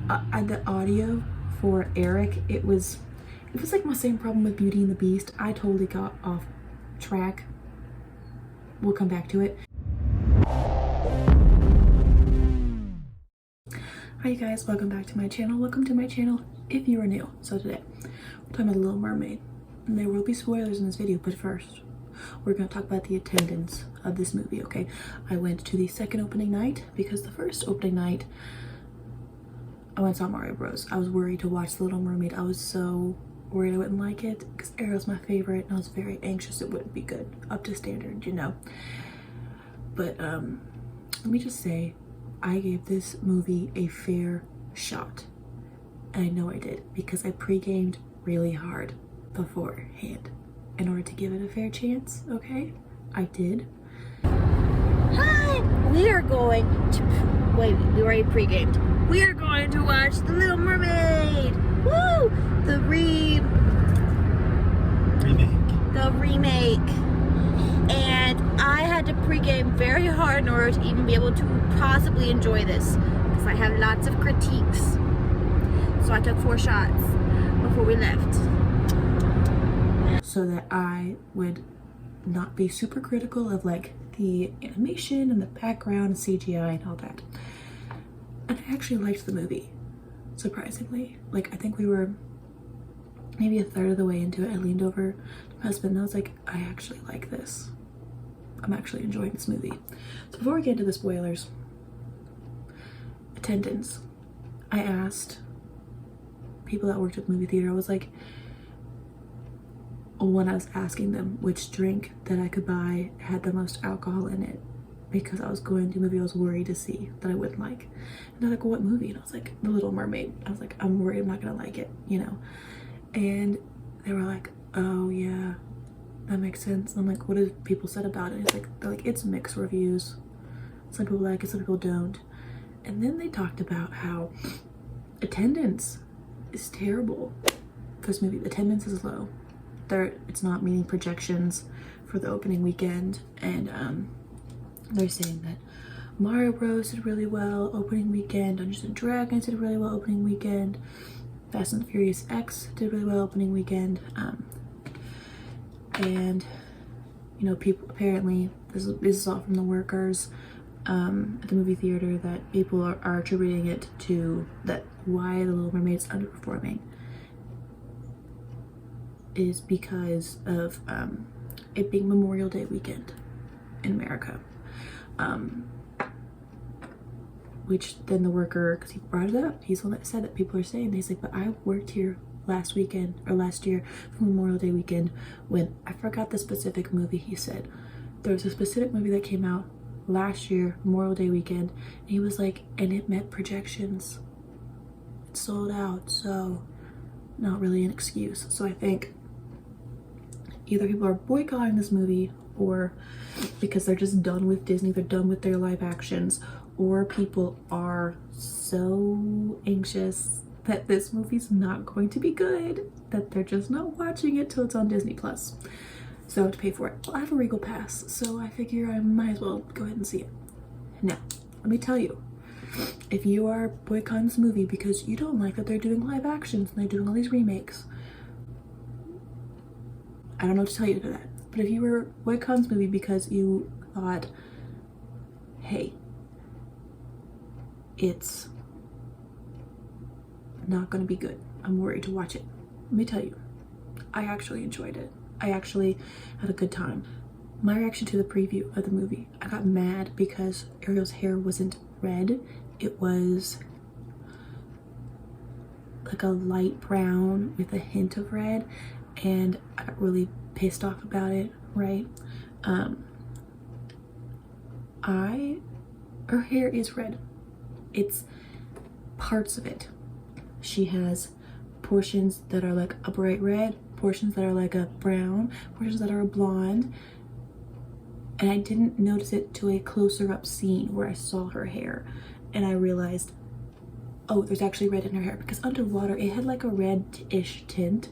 the audio for Eric, it was like my same problem with Beauty and the Beast. I totally got off track. We'll come back to it. Hi you guys, welcome back to my channel. Welcome to my channel if you are new. So today, we're talking about The Little Mermaid. And there will be spoilers in this video, but first, we're gonna talk about the attendance of this movie, okay? I went to the second opening night because the first opening night, I went and saw Mario Bros. I was worried to watch The Little Mermaid. I was so worried I wouldn't like it because Ariel's my favorite and I was very anxious it wouldn't be good, up to standard, you know? But let me just say, I gave this movie a fair shot. And I know I did because I pre-gamed really hard beforehand in order to give it a fair chance, okay? I did. Hi! We are going to, wait, we already pre-gamed. We are going to watch The Little Mermaid! Woo! The remake. And I had to pre-game very hard in order to even be able to possibly enjoy this because I have lots of critiques. So I took 4 shots before we left. So that I would not be super critical of like the animation and the background and CGI and all that. And I actually liked the movie, surprisingly. Like I think we were maybe a third of the way into it. I leaned over to my husband and I was like, I actually like this. I'm actually enjoying this movie. So before we get into the spoilers, attendance. I asked people that worked at the movie theater, I was like, when I was asking them which drink that I could buy had the most alcohol in it, because I was going to a movie I was worried to see that I wouldn't like. And they're like, well, what movie? And I was like, The Little Mermaid. I was like, I'm worried I'm not gonna like it, you know? And they were like, oh yeah, that makes sense. And I'm like, what have people said about it? It's like, they're like, it's mixed reviews. Some people like it, some people don't. And then they talked about how attendance is terrible for this movie. Attendance is low. It's not meeting projections for the opening weekend. And they're saying that Mario Bros did really well opening weekend, Dungeons and Dragons did really well opening weekend, Fast and Furious X did really well opening weekend. And you know, people apparently, this is all from the workers at the movie theater, that people are attributing it to that why The Little Mermaid's underperforming is because of it being Memorial Day weekend in America. Which then the worker, because he brought it up, he's the one that said that people are saying, he's like, but I worked here last weekend or last year for Memorial Day weekend when, I forgot the specific movie he said. There was a specific movie that came out last year, Memorial Day weekend, and he was like, and it met projections. It sold out, so not really an excuse. So I think either people are boycotting this movie or because they're just done with Disney, they're done with their live actions, or people are so anxious that this movie's not going to be good that they're just not watching it till it's on Disney Plus. So I have to pay for it. Well, I have a Regal Pass, so I figure I might as well go ahead and see it. Now, let me tell you, if you are boycotting this movie because you don't like that they're doing live actions and they're doing all these remakes, I don't know what to tell you to that. But if you were boycotting this movie because you thought, hey, it's not gonna be good, I'm worried to watch it, let me tell you, I actually enjoyed it. I actually had a good time. My reaction to the preview of the movie, I got mad because Ariel's hair wasn't red. It was like a light brown with a hint of red, and I got really pissed off about it, right? Her hair is red. It's parts of it. She has portions that are like a bright red, portions that are like a brown, portions that are a blonde. And I didn't notice it to a closer up scene where I saw her hair. And I realized, oh, there's actually red in her hair, because underwater it had like a red-ish tint.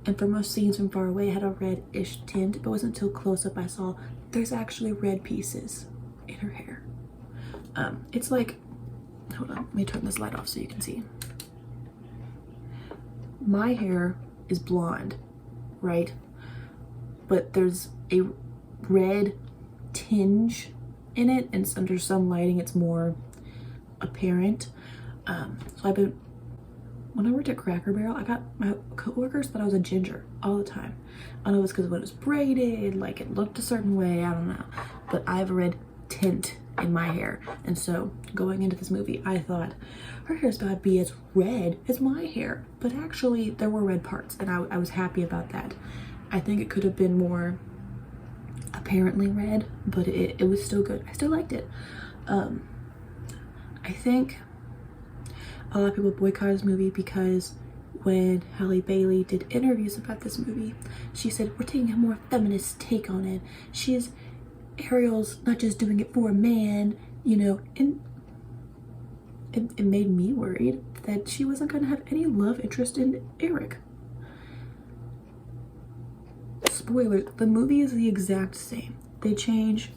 And for most scenes from far away, it had a red-ish tint, but it wasn't until close up I saw there's actually red pieces in her hair. It's like hold on, let me turn this light off so you can see. My hair is blonde, right? But there's a red tinge in it, and under some lighting it's more apparent. So when I worked at Cracker Barrel, I got my coworkers thought I was a ginger all the time. I don't know if it's because when it was braided, like it looked a certain way, I don't know. But I have a red tint in my hair, and so going into this movie I thought her hair's gotta be as red as my hair, but actually there were red parts, and I was happy about that. I think it could have been more apparently red, but it was still good. I still liked it. I think a lot of people boycotted this movie because when Halle Bailey did interviews about this movie, she said, we're taking a more feminist take on it. Ariel's not just doing it for a man, you know, and it made me worried that she wasn't going to have any love interest in Eric. Spoiler, the movie is the exact same. They change.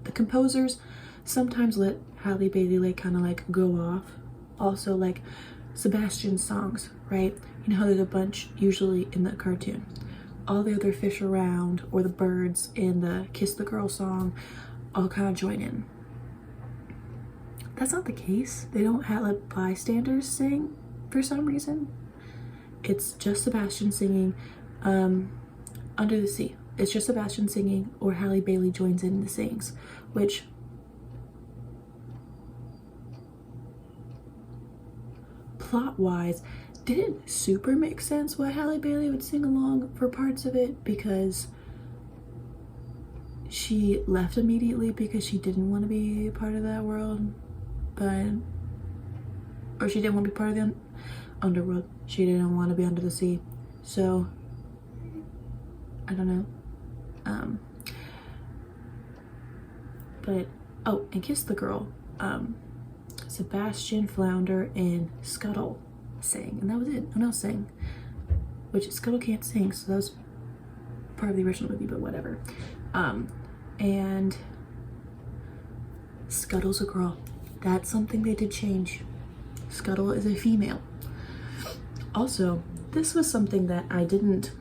The composers sometimes let Halle Bailey like kind of like go off. Also like Sebastian's songs, right? You know how there's a bunch usually in the cartoon. All the other fish around or the birds in the Kiss the Girl song all kind of join in. That's not the case. They don't have like bystanders sing for some reason. It's just Sebastian singing Under the Sea. It's just Sebastian singing, or Halle Bailey joins in and sings, which plot-wise didn't super make sense why Halle Bailey would sing along for parts of it, because she left immediately because she didn't want to be part of that world, or she didn't want to be part of the underworld. She didn't want to be under the sea, so I don't know. But oh, and Kiss the Girl, Sebastian, Flounder, and Scuttle sang, and that was it. No one else sang, which Scuttle can't sing, so that was part of the original movie, but whatever. And Scuttle's a girl. That's something they did change. Scuttle is a female. Also, this was something that I didn't,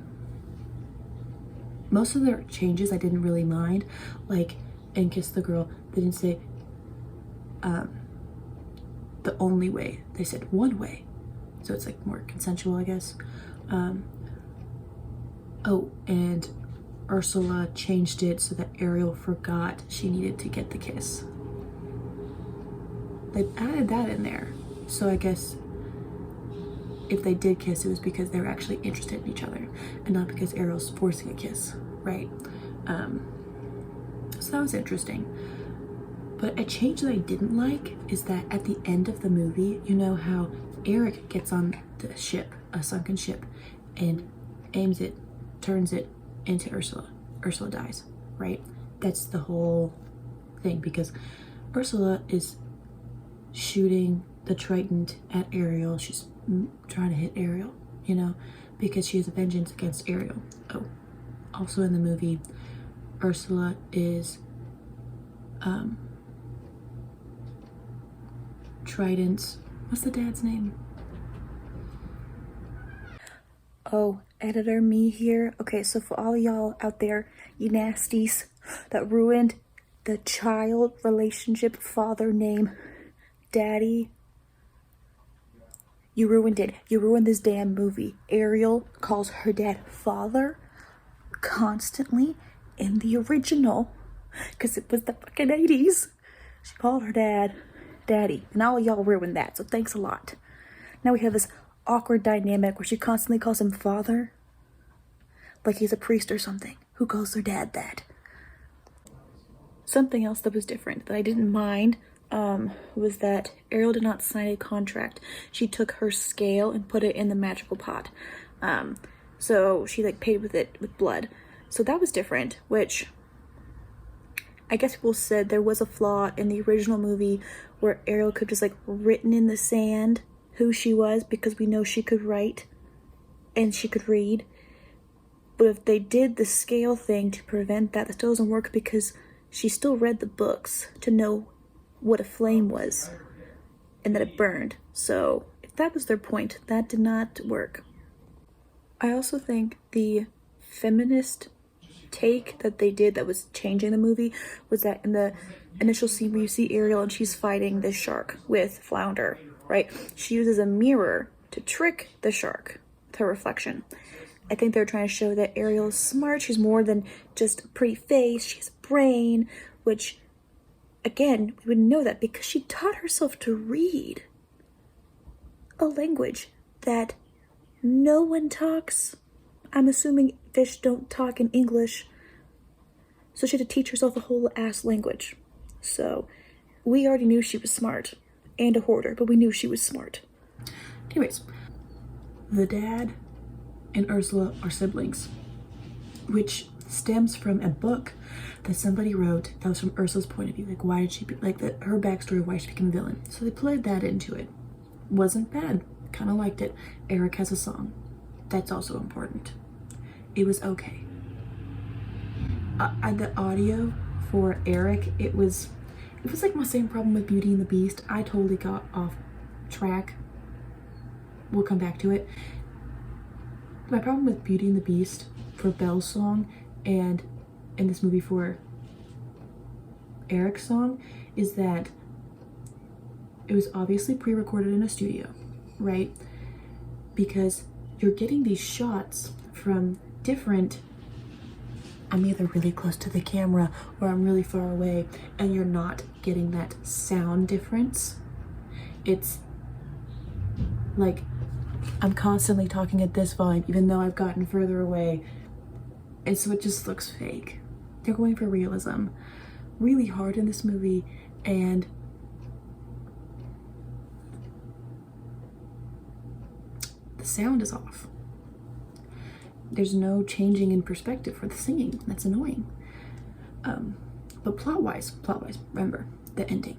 most of their changes I didn't really mind. Like in Kiss the Girl, they didn't say the only way. They said one way. So it's like more consensual, I guess. Oh, and Ursula changed it so that Ariel forgot she needed to get the kiss. They added that in there. So I guess if they did kiss, it was because they were actually interested in each other and not because Ariel's forcing a kiss, right? So that was interesting. But a change that I didn't like is that at the end of the movie, you know how Eric gets on the ship, a sunken ship, and aims it, turns it into Ursula. Ursula dies, right? That's the whole thing, because Ursula is shooting the trident at Ariel. She's trying to hit Ariel, you know, because she has a vengeance against Ariel. Oh, also in the movie, Ursula is Trident's, what's the dad's name? Oh, editor me here. Okay, so for all y'all out there, you nasties that ruined the child relationship father name Daddy, you ruined it. You ruined this damn movie. Ariel calls her dad father constantly in the original, because it was the fucking 80s. She called her dad Daddy, and all y'all ruined that, so thanks a lot. Now we have this awkward dynamic where she constantly calls him father, like he's a priest or something, who calls their dad that. Something else that was different that I didn't mind was that Ariel did not sign a contract. She took her scale and put it in the magical pot. So she like paid with it with blood. So that was different, which I guess people said there was a flaw in the original movie where Ariel could just like written in the sand who she was, because we know she could write and she could read. But if they did the scale thing to prevent that, that still doesn't work, because she still read the books to know what a flame was and that it burned. So if that was their point, that did not work. I also think the feminist take that they did that was changing the movie was that in the initial scene where you see Ariel and she's fighting this shark with Flounder, right? She uses a mirror to trick the shark with her reflection. I think they're trying to show that Ariel is smart. She's more than just a pretty face. She has a brain, which, again, we would know that because she taught herself to read a language that no one talks. I'm assuming fish don't talk in English. So she had to teach herself a whole ass language. So we already knew she was smart and a hoarder, but we knew she was smart. Anyways, the dad and Ursula are siblings, which stems from a book that somebody wrote that was from Ursula's point of view. Like, why did she be, like, her backstory of why she became a villain. So they played that into it. Wasn't bad. Kind of liked it. Eric has a song. That's also important. It was okay. The audio for Eric, it was like my same problem with Beauty and the Beast. I totally got off track. We'll come back to it. My problem with Beauty and the Beast for Belle's song and in this movie for Eric's song is that it was obviously pre-recorded in a studio, right? Because you're getting these shots from different, I'm either really close to the camera or I'm really far away, and you're not getting that sound difference. It's like I'm constantly talking at this volume even though I've gotten further away, and so it just looks fake. They're going for realism really hard in this movie, and the sound is off. There's no changing in perspective for the singing. That's annoying. But plot-wise, remember the ending.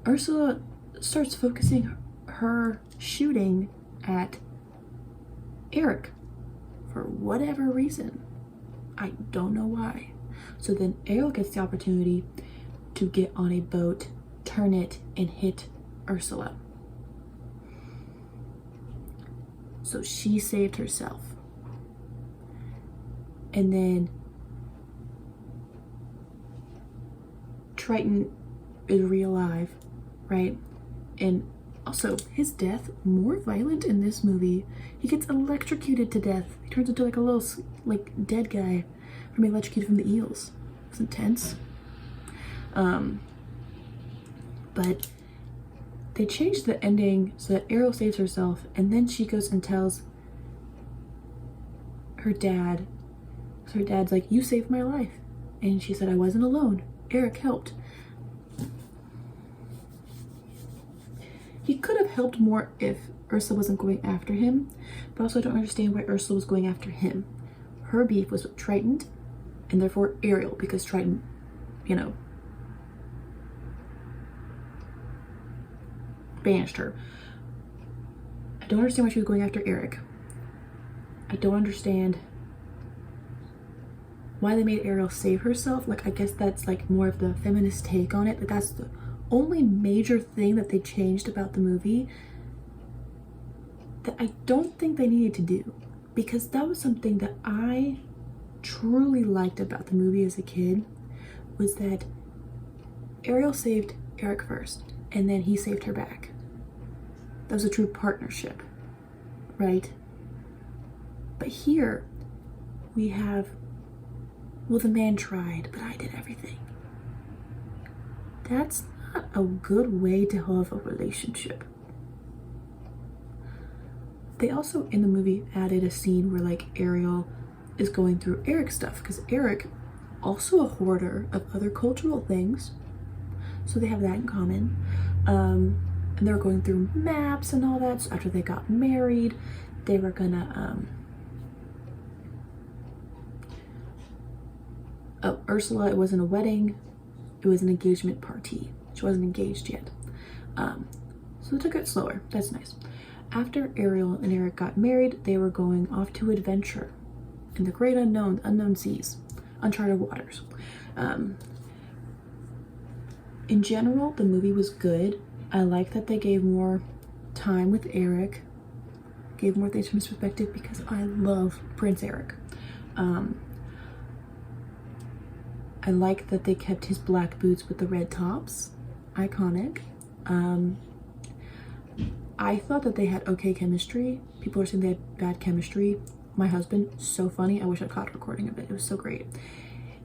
Ursula starts focusing her shooting at Eric for whatever reason. I don't know why. So then Ariel gets the opportunity to get on a boat, turn it, and hit Ursula. So she saved herself. And then Triton is alive, right? And also his death, more violent in this movie. He gets electrocuted to death. He turns into like a little like dead guy from being electrocuted from the eels. It's intense. But they changed the ending so that Ariel saves herself, and then she goes and tells her dad. So her dad's like, "You saved my life." And she said, "I wasn't alone. Eric helped." He could have helped more if Ursula wasn't going after him, but also I don't understand why Ursula was going after him. Her beef was with Triton, and therefore Ariel, because Triton, you know, banished her. I don't understand why she was going after Eric. I don't understand why they made Ariel save herself. Like, I guess that's like more of the feminist take on it. Like, that's the only major thing that they changed about the movie that I don't think they needed to do, because that was something that I truly liked about the movie as a kid, was that Ariel saved Eric first and then he saved her back. That was a true partnership, right? But here we have, well, the man tried, but I did everything. That's not a good way to have a relationship. They also, in the movie, added a scene where like Ariel is going through Eric's stuff, because Eric, also a hoarder of other cultural things, so they have that in common. And they were going through maps and all that. So after they got married, they were gonna Ursula, it wasn't a wedding, it was an engagement party. She wasn't engaged yet. So they took it slower. That's nice. After Ariel and Eric got married, they were going off to adventure in the great unknown seas, uncharted waters. In general, the movie was good. I like that they gave more time with Eric, gave more things from his perspective, because I love Prince Eric. I like that they kept his black boots with the red tops. Iconic. I thought that they had okay chemistry. People are saying they had bad chemistry. My husband, so funny. I wish I caught a recording of it. It was so great.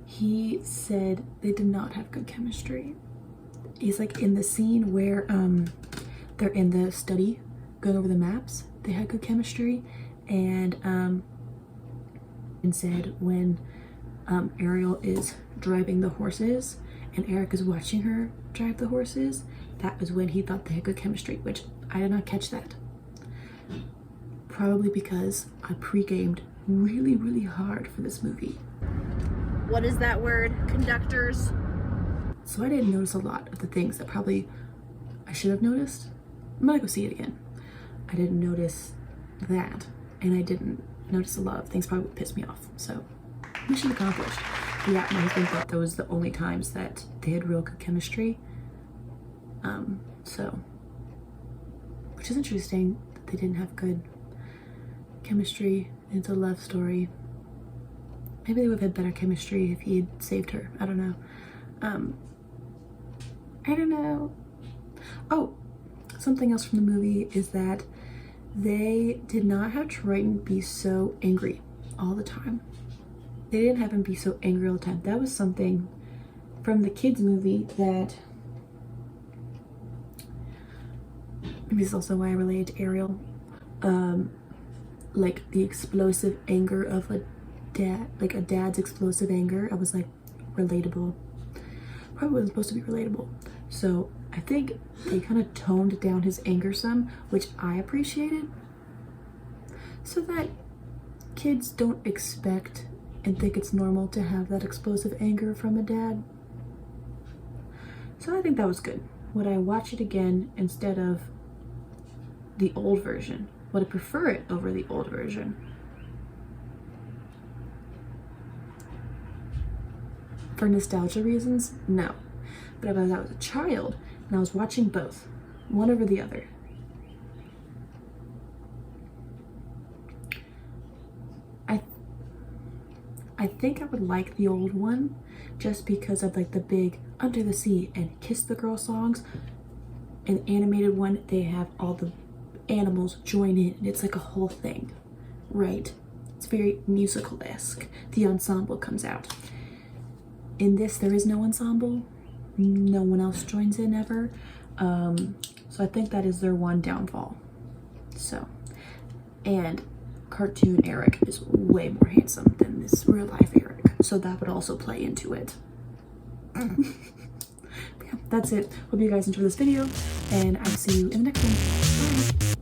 He said they did not have good chemistry. He's like, in the scene where they're in the study going over the maps, they had good chemistry. And said when Ariel is driving the horses and Eric is watching her drive the horses, that was when he thought they had good chemistry, which I did not catch that. Probably because I pre-gamed really, really hard for this movie. What is that word? Conductors. So I didn't notice a lot of the things that probably I should have noticed. I'm gonna go see it again. I didn't notice that, and I didn't notice a lot of things probably would piss me off. So mission accomplished. But yeah, my husband thought that was the only times that they had real good chemistry. So, which is interesting that they didn't have good chemistry. It's a love story. Maybe they would have had better chemistry if he had saved her. I don't know. I don't know. Oh, something else from the movie is that they did not have Triton be so angry all the time. They didn't have him be so angry all the time. That was something from the kids movie that maybe it's also why I related to Ariel. Like the explosive anger of a dad, like a dad's explosive anger. I was like, relatable. Probably wasn't supposed to be relatable. So I think they kind of toned down his anger some, which I appreciated, so that kids don't expect and think it's normal to have that explosive anger from a dad. So I think that was good. Would I watch it again instead of the old version? Would I prefer it over the old version? For nostalgia reasons, no. But if I was a child and I was watching both, one over the other, I think I would like the old one just because of like the big Under the Sea and Kiss the Girl songs. In the animated one, they have all the animals join in and it's like a whole thing, right? It's very musical-esque. The ensemble comes out. In this, there is no ensemble. No one else joins in ever. So I think that is their one downfall. So, and cartoon Eric is way more handsome than this real life Eric. So that would also play into it. Yeah, that's it. Hope you guys enjoyed this video and I'll see you in the next one. Bye.